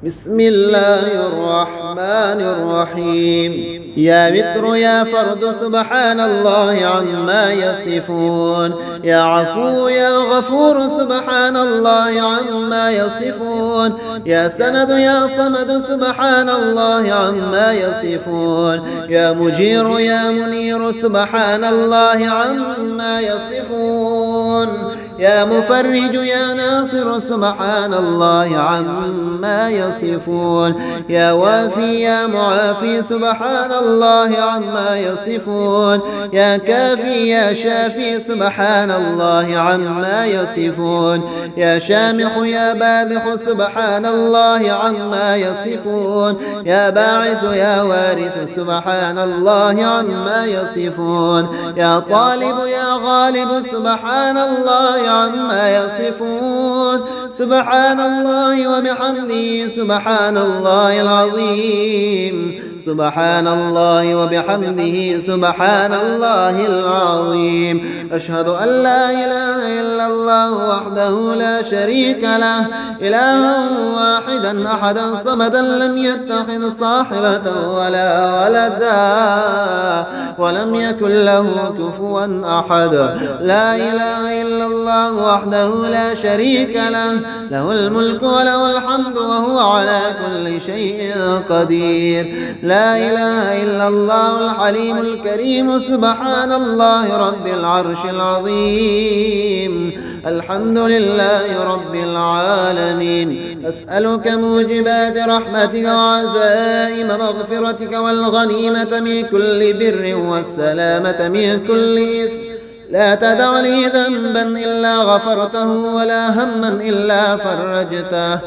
بسم الله الرحمن الرحيم. يا وتر يا فرد سبحان الله عما يصفون. يا عفو يا غفور سبحان الله عما يصفون. يا سند يا صمد سبحان الله عما يصفون. يا مجير يا منير سبحان الله عما يصفون. يا مفرج يا ناصر سبحان الله عما يصفون. يا وافي يا معافي سبحان الله عما يصفون. يا كافي يا شافي سبحان الله عما يصفون. يا شامخ يا باذخ سبحان الله عما يصفون. يا باعث يا وارث سبحان الله عما يصفون. يا طالب يا غالب سبحان الله عما يصفون. سبحان الله وبحمده سبحان الله العظيم. سبحان الله وبحمده سبحان الله العظيم. أشهد أن لا إله إلا الله وحده لا شريك له إلها واحدا أحدا صمدا لم يتخذ صاحبة ولا ولدا ولم يكن له كفوا أحد. لا إله إلا الله وحده لا شريك له له الملك وله الحمد وهو على كل شيء قدير. لا إله إلا الله الحليم الكريم سبحان الله رب العرش العظيم. الحمد لله رب العالمين. أسألك موجبات رحمتك وعزائم مغفرتك والغنيمة من كل بر والسلامة من كل إثم. لا تدع لي ذنبا إلا غفرته ولا هما إلا فرجته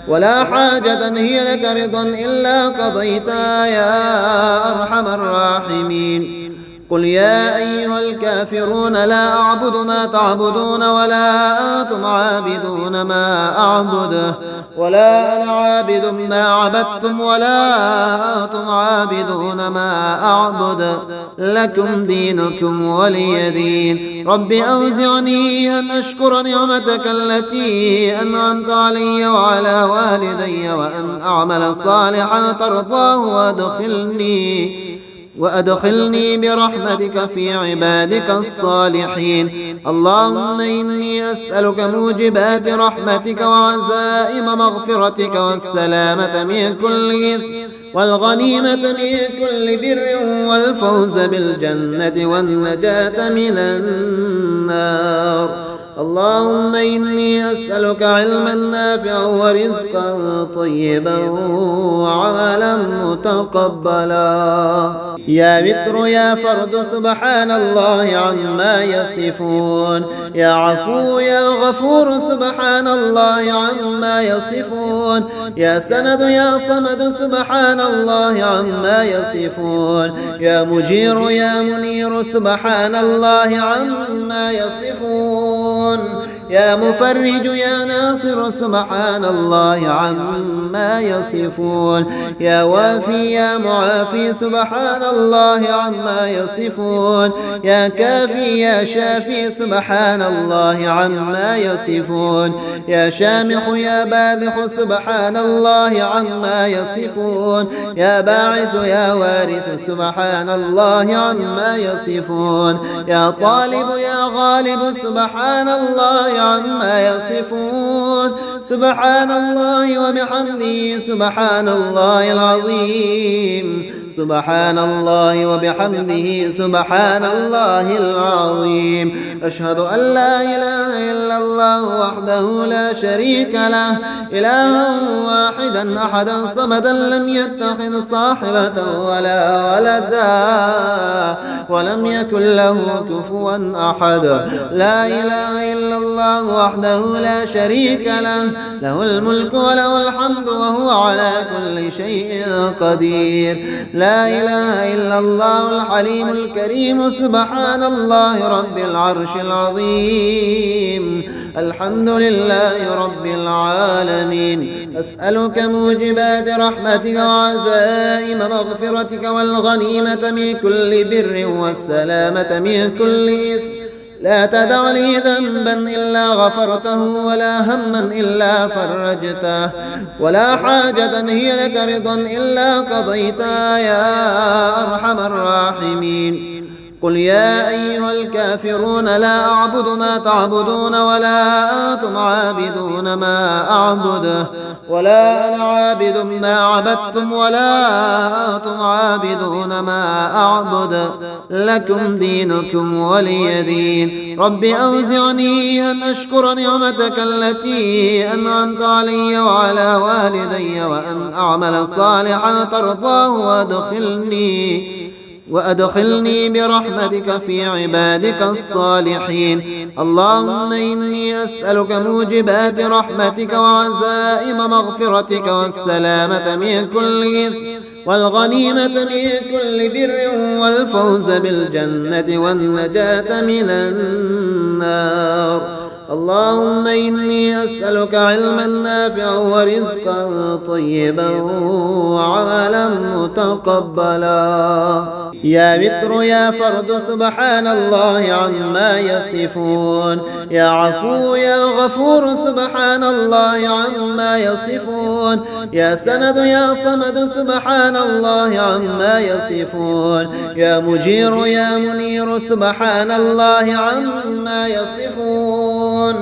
ولا حاجة هي لك رضا إلا قضيتها يا أرحم الراحمين. قل يا أيها الكافرون لا أعبد ما تعبدون ولا أنتم عابدون ما أعبد ولا أنا عابد ما عبدتم ولا أنتم عابدون ما أعبد لكم دينكم ولي دين. رب أوزعني أن أشكر نعمتك التي أنعمت علي وعلى والدي وأن أعمل صالحا ترضاه وأدخلني برحمتك في عبادك الصالحين. اللهم إني أسألك موجبات رحمتك وعزائم مغفرتك والسلامة من كل إثم والغنيمة من كل بر والفوز بالجنة والنجاة من النار. اللهم إني أسألك علما نافعا ورزقا طيبا وعملا متقبلا. يا وتر يا فرد سبحان الله عما يصفون. يا عفو يا غفور سبحان الله عما يصفون. يا سند يا صمد سبحان الله عما يصفون. يا مجير يا منير سبحان الله عما يصفون. يا مفرج يا ناصر سبحان الله عما يصفون. يا وافي يا معافي سبحان الله عما يصفون. يا كافي يا شافي سبحان الله عما يصفون. يا شامخ يا باذخ سبحان الله عما يصفون. يا باعث يا وارث سبحان الله عما يصفون. يا طالب يا غالب سبحان الله عما يصفون. سبحان الله وبحمده سبحان الله العظيم. سبحان الله وبحمده سبحان الله العظيم. أشهد أن لا إله إلا الله وحده لا شريك له إلها واحدا أحدا صمدا لم يتخذ صاحبة ولا ولدا ولم يكن له كفوا أحد. لا إله إلا الله وحده لا شريك له له الملك وله الحمد وهو على كل شيء قدير. لا إله إلا الله الحليم الكريم سبحان الله رب العرش العظيم. الحمد لله رب العالمين. أسألك موجبات رحمتك وعزائم مغفرتك والغنيمة من كل بر والسلامة من كل إثم. لا تدع لي ذنبا إلا غفرته ولا هما إلا فرجته ولا حاجة هي لك رضا إلا قضيتها يا أرحم الراحمين. قل يا أيها الكافرون لا أعبد ما تعبدون ولا أنتم عابدون ما أعبد ولا أنا عابد ما عبدتم ولا أنتم عابدون ما أعبد لكم دينكم ولي دين. رب أوزعني أن أشكر نعمتك التي أنعمت علي وعلى والدي وأن أعمل صالحا ترضاه وأدخلني برحمتك في عبادك الصالحين. اللهم إني أسألك موجبات رحمتك وعزائم مغفرتك والسلامة من كل إثم والغنيمة من كل بر والفوز بالجنة والنجاة من النار. اللهم إني أسألك علما نافعا ورزقا طيبا وعملا متقبلا. يا وتر يا فرد سبحان الله عما يصفون. يا عفو يا غفور سبحان الله عما يصفون. يا سند يا صمد سبحان الله عما يصفون. يا مجير يا منير سبحان الله عما يصفون.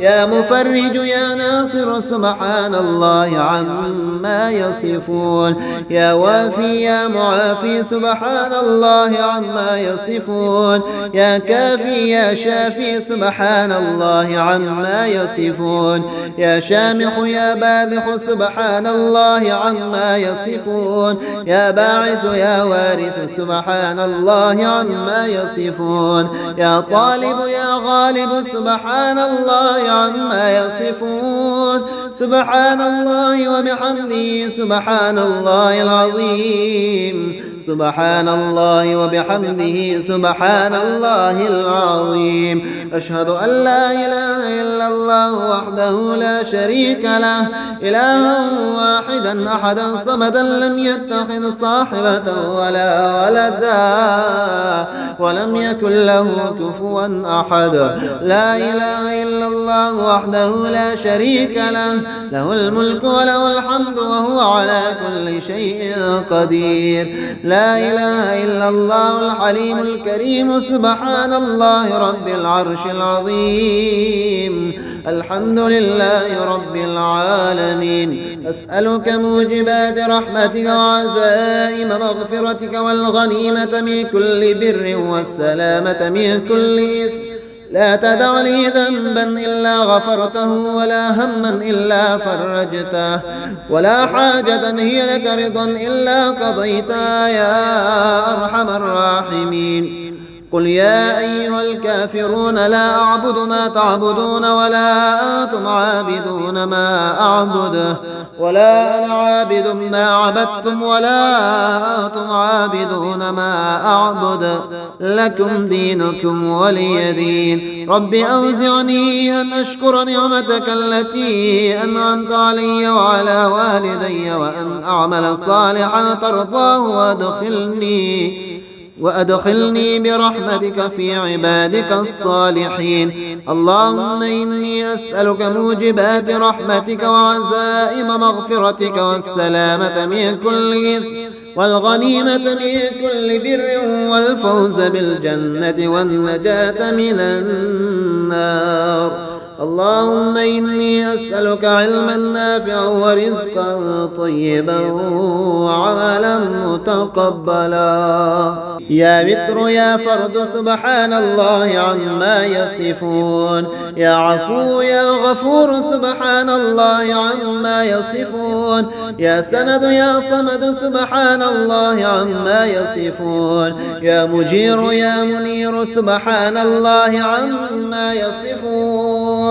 يا مفرج يا ناصر سبحان الله عما يصفون. يا وافي يا معافي سبحان الله عما يصفون. يا كافي يا شافي سبحان الله عما يصفون. يا شامخ يا باذخ سبحان الله عما يصفون. يا باعث يا وارث سبحان الله عما يصفون. يا طالب يا غالب سبحان الله عما يصفون. سبحان الله وبحمده سبحان الله العظيم. سبحان الله وبحمده سبحان الله العظيم. أشهد أن لا إله إلا الله وحده لا شريك له إلها واحدا أحدا صمدا لم يتخذ صاحبة ولا ولدا ولم يكن له كفوا أحد. لا إله إلا الله وحده لا شريك له له الملك وله الحمد وهو على كل شيء قدير. لا إله إلا الله الحليم الكريم سبحان الله رب العرش العظيم. الحمد لله رب العالمين. أسألك موجبات رحمتك وعزائم مغفرتك والغنيمة من كل بر والسلامة من كل إثم. لا تدع لي ذنبا إلا غفرته ولا هما إلا فرجته ولا حاجة هي لك رضا إلا قضيتها يا أرحم الراحمين. قل يا أيها الكافرون لا أعبد ما تعبدون ولا أنتم عابدون ما أعبد ولا أنا عابد ما عبدتم ولا أنتم عابدون ما أعبد لكم دينكم ولي دين. رب أوزعني أن أشكر نعمتك التي أنعمت علي وعلى والدي وأن أعمل صالحا ترضاه وأدخلني برحمتك في عبادك الصالحين. اللهم إني أسألك موجبات رحمتك وعزائم مغفرتك والسلامة من كل إثم والغنيمة من كل بر والفوز بالجنة والنجاة من النار. اللهم إني أسألك علما نافعا ورزقا طيبا وعملا متقبلا. يا وتر يا فرد سبحان الله عما يصفون. يا عفو يا غفور سبحان الله عما يصفون. يا سند يا صمد سبحان الله عما يصفون. يا مجير يا منير سبحان الله عما يصفون.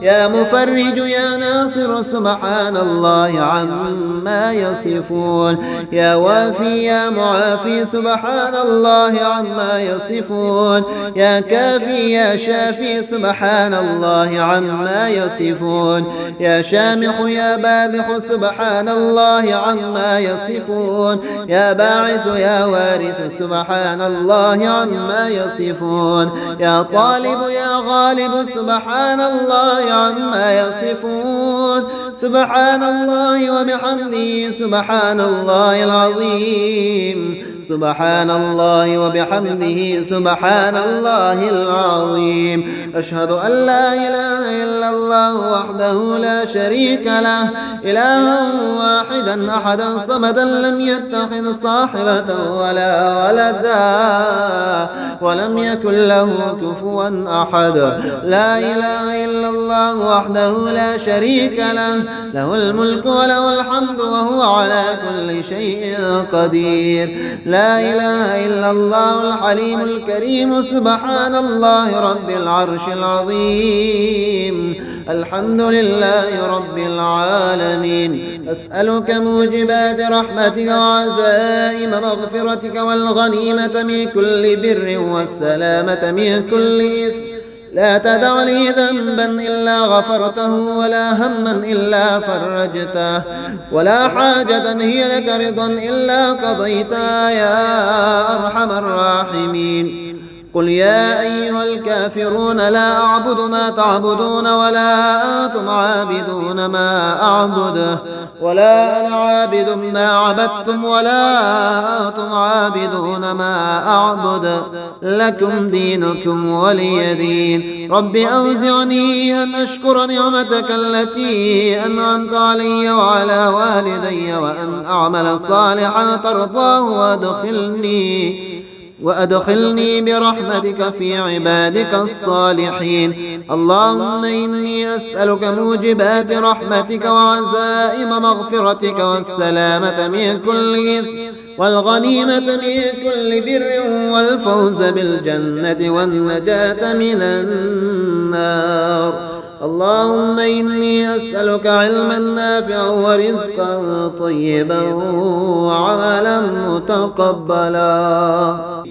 يا مفرج يا ناصر سبحان الله عما يصفون يا وافي يا معافي سبحان الله عما يصفون يا كافي يا شافي سبحان الله عما يصفون يا شامخ يا باذخ سبحان الله عما يصفون يا باعث يا وارث سبحان الله عما يصفون يا طالب يا غالب سبحان الله عما يصفون سبحان الله وبحمده سبحان الله العظيم سبحان الله وبحمده سبحان الله العظيم أشهد أن لا إله إلا الله وحده لا شريك له إلها واحدا أحدا صمدا لم يتخذ صاحبة ولا ولدا ولم يكن له كفوا أحد لا إله إلا الله وحده لا شريك له له الملك وله الحمد وهو على كل شيء قدير لا إله إلا الله الحليم الكريم سبحان الله رب العرش العظيم الحمد لله رب العالمين أسألك موجبات رحمتك وعزائم مغفرتك والغنيمة من كل بر والسلامة من كل إثم لا تدع لي ذنبا إلا غفرته ولا هما إلا فرجته ولا حاجة هي لك رضا إلا قضيتها يا أرحم الراحمين قل يا أيها الكافرون لا أعبد ما تعبدون ولا أنتم عابدون ما أعبد ولا أنا عابد ما عبدتم ولا أنتم عابدون ما أعبد لكم دينكم ولي دين رب أوزعني أن أشكر نعمتك التي أنعمت علي وعلى والدي وأن أعمل صالحا ترضاه وأدخلني برحمتك في عبادك الصالحين اللهم إني أسألك موجبات رحمتك وعزائم مغفرتك والسلامة من كل إثم والغنيمة من كل بر والفوز بالجنة والنجاة من النار اللهم إني أسألك علما نافعا ورزقا طيبا وعملا متقبلا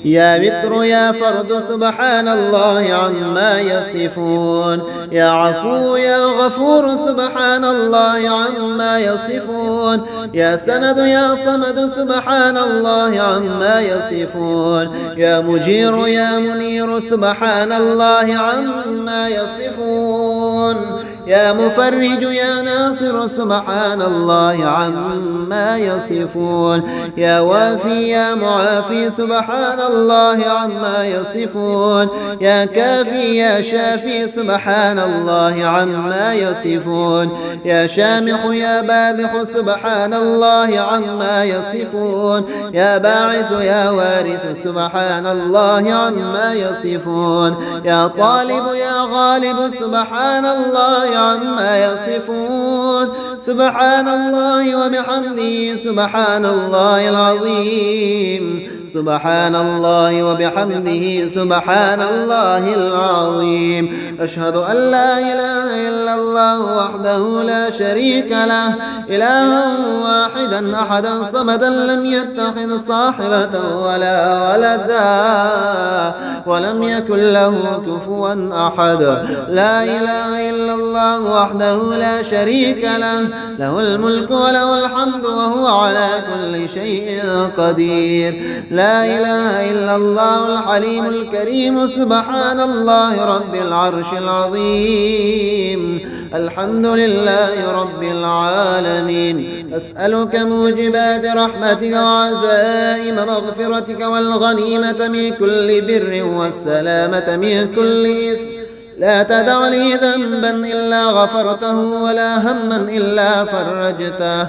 يا متر يا فرد سبحان الله عما يصفون يا عفو يا غفور سبحان الله عما يصفون يا سند يا صمد سبحان الله عما يصفون يا مجير يا منير سبحان الله عما يصفون يا مفرج يا ناصر سبحان الله عما يصفون يا وافي يا معافي سبحان الله عما يصفون يا كافي يا شافي سبحان الله عما يصفون يا شامخ يا باذخ سبحان الله عما يصفون يا باعث يا وارث سبحان الله عما يصفون يا طالب يا غالب سبحان الله عما يصفون سبحان الله وبحمده سبحان الله العظيم سبحان الله وبحمده سبحان الله العظيم أشهد أن لا إله إلا الله وحده لا شريك له إلها واحدا أحدا صمدا لم يتخذ صاحبة ولا ولدا ولم يكن له كفوا أحد لا إله إلا الله وحده لا شريك له له الملك وله الحمد وهو على كل شيء قدير لا إله إلا الله الحليم الكريم سبحان الله رب العرش العظيم الحمد لله رب العالمين أسألك موجبات رحمتك وعزائم مغفرتك والغنيمة من كل بر والسلامة من كل إثم لا تدع لي ذنبا إلا غفرته ولا هما إلا فرجته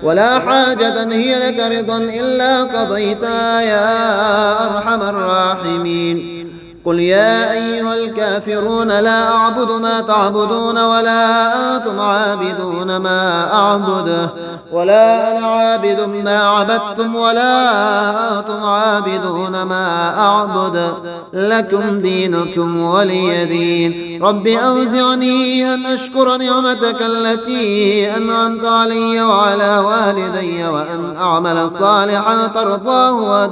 ولا حاجة هي لك رضا إلا قضيتها يا أرحم الراحمين قل يا أيها الكافرون لا أعبد ما تعبدون ولا أنتم عابدون ما أعبد ولا أنا عابد ما عبدتم ولا أنتم عابدون ما أعبد لكم دينكم ولي دين. رب أوزعني أن أشكر نعمتك التي أنعمت علي وعلى والدي وأن أعمل صالحا ترضاه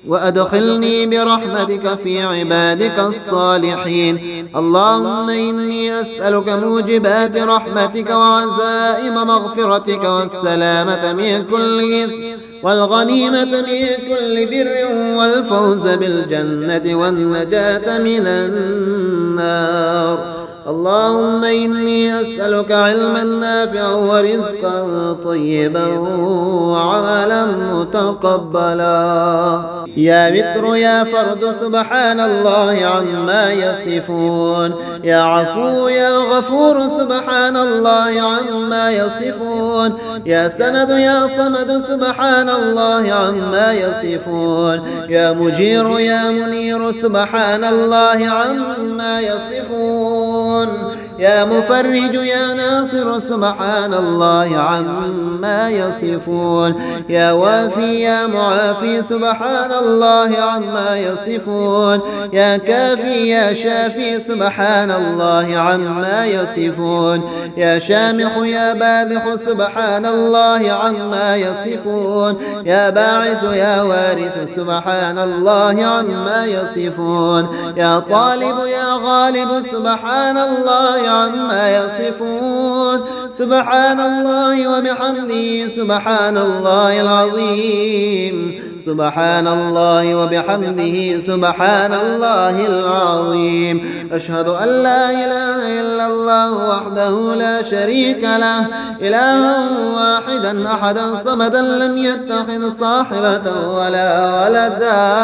وأدخلني برحمتك في عبادك الصالحين. اللهم إني أسألك موجبات رحمتك وعزائم مغفرتك والسلامة من كل إثم والغنيمة من كل بر والفوز بالجنة والنجاة من النار. اللهم إني أسألك علما نافعا ورزقا طيبا وعملا متقبلا. يا وتر يا فرد سبحان الله عما يصفون. يا عفو يا غفور سبحان الله عما يصفون. يا سند يا صمد سبحان الله عما يصفون. يا مجير يا منير سبحان الله عما يصفون. يا مفرج يا ناصر سبحان الله عما يصفون. يا وافي يا معافي سبحان الله عما يصفون. يا كافي يا شافي سبحان الله عما يصفون. يا شامخ يا باذخ سبحان الله عما يصفون. يا باعث يا وارث سبحان الله عما يصفون. يا طالب يا غالب سبحان الله عما يصفون. سبحان الله وبحمده سبحان الله العظيم. سبحان الله وبحمده سبحان الله العظيم. أشهد أن لا إله إلا الله وحده لا شريك له إلها واحدا أحدا صمدا لم يتخذ صاحبة ولا ولدا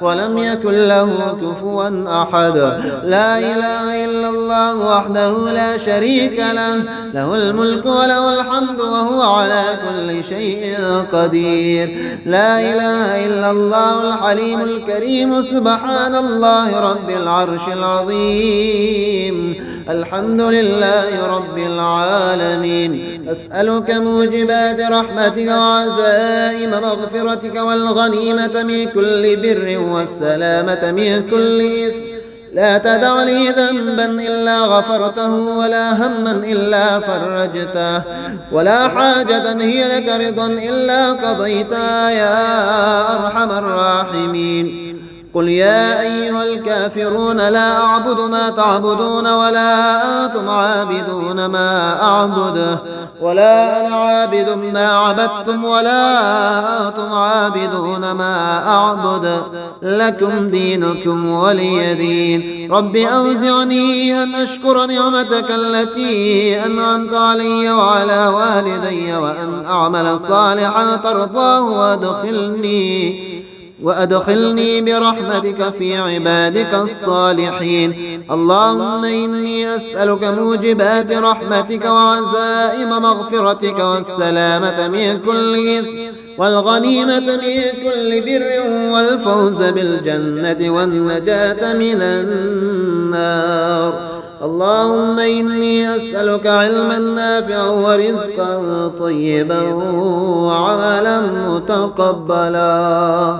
ولم يكن له كفوا أحد. لا إله إلا الله وحده لا شريك له له الملك وله الحمد وهو على كل شيء قدير. لا إله إلا الله الحليم الكريم سبحان الله رب العرش العظيم. الحمد لله رب العالمين. أسألك موجبات رحمتك وعزائم مغفرتك والغنيمة من كل بر والسلامة من كل إثم. لا تدع لي ذنبا إلا غفرته ولا هما إلا فرجته ولا حاجة هي لك رضا إلا قضيتها يا أرحم الراحمين. قل يا أيها الكافرون لا أعبد ما تعبدون ولا أنتم عابدون ما أعبد ولا أنا عابد ما عبدتم ولا أنتم عابدون ما أعبد لكم دينكم ولي دين. رب أوزعني أن أشكر نعمتك التي أنعمت علي وعلى والدي وأن أعمل صالحا ترضاه وأدخلني برحمتك في عبادك الصالحين. اللهم إني أسألك موجبات رحمتك وعزائم مغفرتك والسلامة من كل إثم والغنيمة من كل بر والفوز بالجنة والنجاة من النار. اللهم إني أسألك علما نافعا ورزقا طيبا وعملا متقبلا.